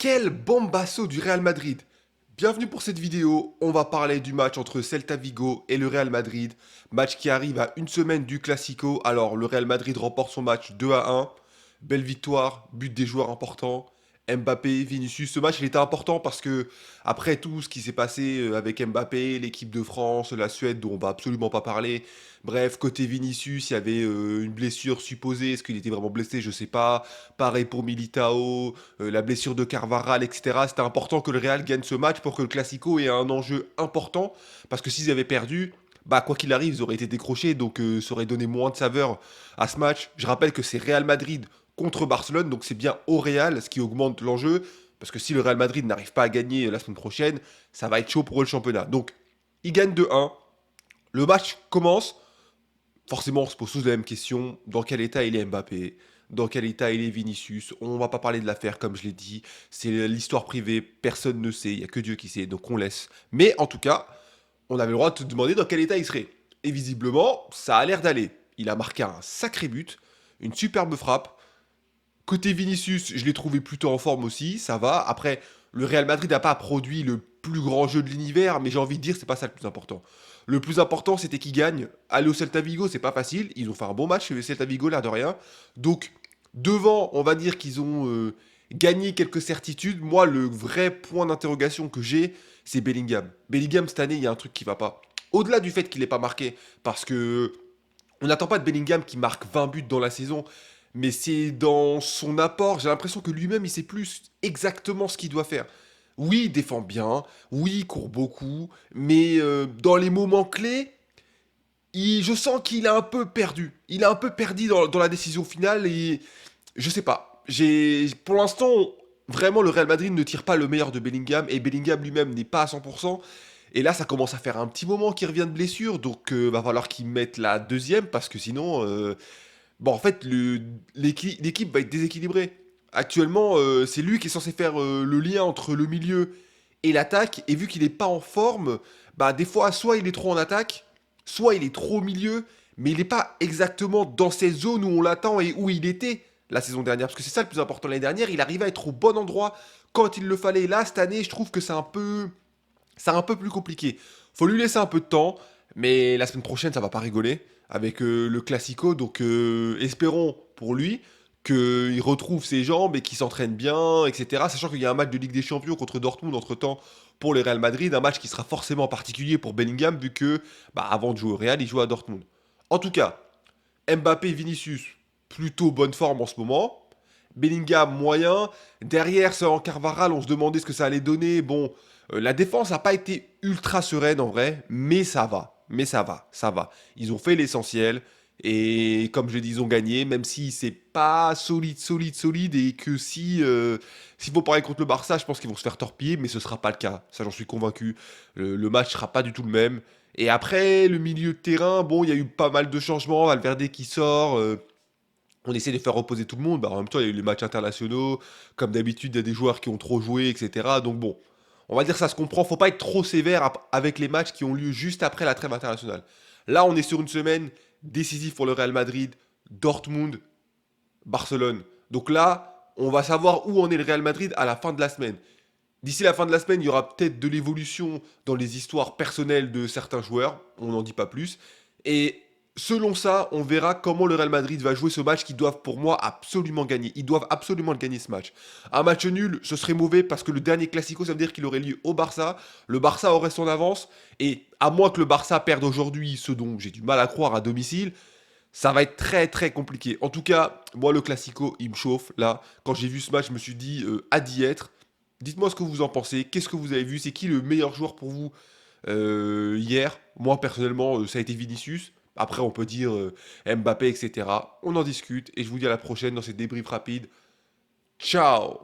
Quel bombasso du Real Madrid! Bienvenue pour cette vidéo, on va parler du match entre Celta Vigo et le Real Madrid, match qui arrive à une semaine du Classico. Alors le Real Madrid remporte son match 2-1, belle victoire, but des joueurs importants, Mbappé, Vinicius. Ce match il était important parce que après tout ce qui s'est passé avec Mbappé, l'équipe de France, la Suède dont on va absolument pas parler, bref, côté Vinicius, il y avait une blessure supposée, est-ce qu'il était vraiment blessé, je sais pas, pareil pour Militao, la blessure de Carvajal, etc. C'était important que le Real gagne ce match pour que le Classico ait un enjeu important, parce que s'ils avaient perdu, bah quoi qu'il arrive, ils auraient été décrochés, donc ça aurait donné moins de saveur à ce match. Je rappelle que c'est Real Madrid contre Barcelone, donc c'est bien au Real, ce qui augmente l'enjeu, parce que si le Real Madrid n'arrive pas à gagner la semaine prochaine, ça va être chaud pour eux le championnat. Donc, ils gagnent 2-1, le match commence, forcément on se pose tous la même question, dans quel état il est Mbappé? Dans quel état il est Vinicius? On va pas parler de l'affaire comme je l'ai dit, c'est l'histoire privée, personne ne sait, il y a que Dieu qui sait, donc on laisse. Mais en tout cas, on avait le droit de te demander dans quel état il serait. Et visiblement, ça a l'air d'aller. Il a marqué un sacré but, une superbe frappe. Côté Vinicius, je l'ai trouvé plutôt en forme aussi, ça va. Après, le Real Madrid n'a pas produit le plus grand jeu de l'univers, mais j'ai envie de dire, c'est pas ça le plus important. Le plus important, c'était qu'ils gagnent. Aller au Celta Vigo, c'est pas facile. Ils ont fait un bon match, le Celta Vigo, l'air de rien. Donc, devant, on va dire qu'ils ont gagné quelques certitudes. Moi, le vrai point d'interrogation que j'ai, c'est Bellingham. Bellingham, cette année, il y a un truc qui va pas. Au-delà du fait qu'il n'ait pas marqué, parce que on n'attend pas de Bellingham qui marque 20 buts dans la saison, mais c'est dans son apport. J'ai l'impression que lui-même, il sait plus exactement ce qu'il doit faire. Oui, il défend bien, oui, il court beaucoup, mais dans les moments clés, je sens qu'il a un peu perdu. Il a un peu perdu dans la décision finale et je sais pas. Pour l'instant, vraiment, le Real Madrid ne tire pas le meilleur de Bellingham et Bellingham lui-même n'est pas à 100%. Et là, ça commence à faire un petit moment qu'il revient de blessure, donc va falloir qu'il mette la deuxième parce que sinon, bon, en fait, l'équipe va être déséquilibrée. Actuellement, c'est lui qui est censé faire le lien entre le milieu et l'attaque, et vu qu'il n'est pas en forme, bah des fois, soit il est trop en attaque, soit il est trop au milieu, mais il n'est pas exactement dans ces zones où on l'attend et où il était la saison dernière. Parce que c'est ça le plus important l'année dernière, il arrivait à être au bon endroit quand il le fallait. Là, cette année, je trouve que c'est un peu plus compliqué. Faut lui laisser un peu de temps, mais la semaine prochaine, ça va pas rigoler avec le Classico. Donc, espérons pour lui qu'il retrouve ses jambes et qu'il s'entraîne bien, etc. Sachant qu'il y a un match de Ligue des Champions contre Dortmund entre-temps pour le Real Madrid, un match qui sera forcément particulier pour Bellingham vu que, bah, avant de jouer au Real, il joue à Dortmund. En tout cas, Mbappé et Vinicius, plutôt bonne forme en ce moment. Bellingham, moyen. Derrière, sans Carvajal, on se demandait ce que ça allait donner. Bon, la défense n'a pas été ultra sereine en vrai, mais ça va. Mais ça va, ça va. Ils ont fait l'essentiel. Et comme je l'ai dit, ils ont gagné, même si c'est pas solide, solide, solide, et que s'il faut parler contre le Barça, je pense qu'ils vont se faire torpiller, mais ce sera pas le cas. Ça, j'en suis convaincu. Le match sera pas du tout le même. Et après, le milieu de terrain, bon, il y a eu pas mal de changements. Valverde qui sort. On essaie de faire reposer tout le monde. Bah, en même temps, il y a eu les matchs internationaux. Comme d'habitude, il y a des joueurs qui ont trop joué, etc. Donc bon, on va dire ça se comprend. Faut pas être trop sévère avec les matchs qui ont lieu juste après la trêve internationale. Là, on est sur une semaine décisive pour le Real Madrid, Dortmund, Barcelone. Donc là, on va savoir où en est le Real Madrid à la fin de la semaine. D'ici la fin de la semaine, il y aura peut-être de l'évolution dans les histoires personnelles de certains joueurs, on n'en dit pas plus. Et selon ça, on verra comment le Real Madrid va jouer ce match qu'ils doivent pour moi absolument gagner. Ils doivent absolument le gagner ce match. Un match nul, ce serait mauvais parce que le dernier Classico, ça veut dire qu'il aurait lieu au Barça. Le Barça aurait son avance. Et à moins que le Barça perde aujourd'hui, ce dont j'ai du mal à croire à domicile, ça va être très très compliqué. En tout cas, moi le Classico, il me chauffe. Là, quand j'ai vu ce match, je me suis dit à d'y être. Dites-moi ce que vous en pensez. Qu'est-ce que vous avez vu? C'est qui le meilleur joueur pour vous hier? Moi personnellement, ça a été Vinicius. Après, on peut dire Mbappé, etc. On en discute et je vous dis à la prochaine dans ces débriefs rapides. Ciao!